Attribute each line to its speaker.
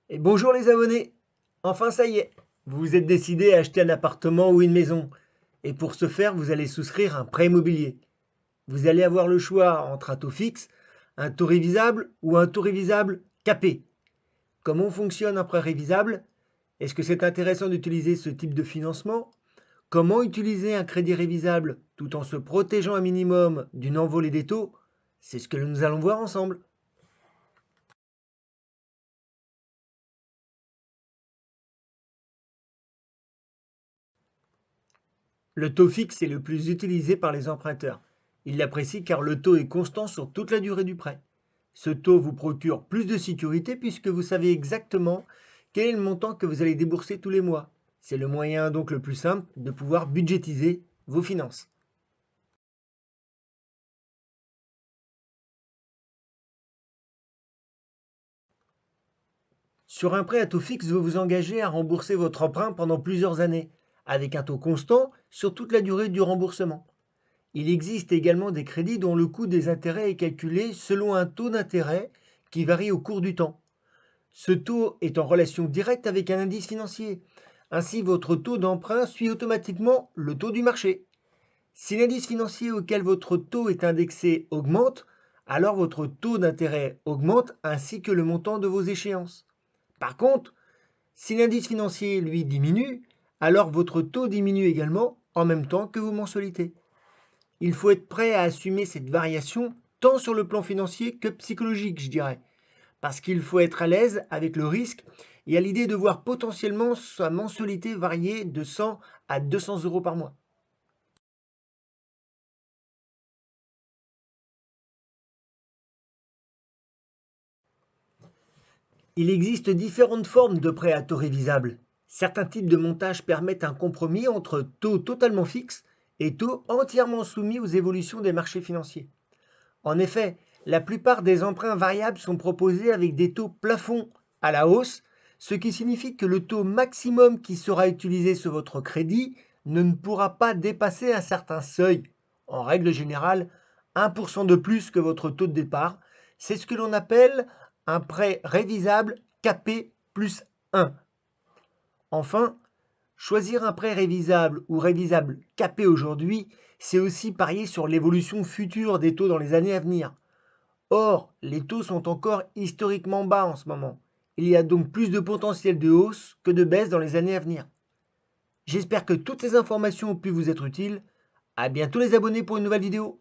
Speaker 1: Et bonjour les abonnés! Enfin ça y est, vous vous êtes décidé à acheter un appartement ou une maison. Et pour ce faire, vous allez souscrire un prêt immobilier. Vous allez avoir le choix entre un taux fixe, un taux révisable ou un taux révisable capé. Comment fonctionne un prêt révisable? Est-ce que c'est intéressant d'utiliser ce type de financement? Comment utiliser un crédit révisable tout en se protégeant un minimum d'une envolée des taux? C'est ce que nous allons voir ensemble. Le taux fixe est le plus utilisé par les emprunteurs. Ils l'apprécient car le taux est constant sur toute la durée du prêt. Ce taux vous procure plus de sécurité puisque vous savez exactement quel est le montant que vous allez débourser tous les mois. C'est le moyen donc le plus simple de pouvoir budgétiser vos finances. Sur un prêt à taux fixe, vous vous engagez à rembourser votre emprunt pendant plusieurs années, avec un taux constant sur toute la durée du remboursement. Il existe également des crédits dont le coût des intérêts est calculé selon un taux d'intérêt qui varie au cours du temps. Ce taux est en relation directe avec un indice financier. Ainsi, votre taux d'emprunt suit automatiquement le taux du marché. Si l'indice financier auquel votre taux est indexé augmente, alors votre taux d'intérêt augmente ainsi que le montant de vos échéances. Par contre, si l'indice financier, lui, diminue, alors votre taux diminue également en même temps que vos mensualités. Il faut être prêt à assumer cette variation tant sur le plan financier que psychologique, je dirais, parce qu'il faut être à l'aise avec le risque et à l'idée de voir potentiellement sa mensualité varier de 100 à 200 euros par mois. Il existe différentes formes de prêts à taux révisables. Certains types de montages permettent un compromis entre taux totalement fixes et taux entièrement soumis aux évolutions des marchés financiers. En effet, la plupart des emprunts variables sont proposés avec des taux plafonds à la hausse, ce qui signifie que le taux maximum qui sera utilisé sur votre crédit ne pourra pas dépasser un certain seuil. En règle générale, 1% de plus que votre taux de départ. C'est ce que l'on appelle un prêt révisable capé plus 1. Enfin, choisir un prêt révisable ou révisable capé aujourd'hui, c'est aussi parier sur l'évolution future des taux dans les années à venir. Or, les taux sont encore historiquement bas en ce moment. Il y a donc plus de potentiel de hausse que de baisse dans les années à venir. J'espère que toutes ces informations ont pu vous être utiles. À bientôt les abonnés pour une nouvelle vidéo.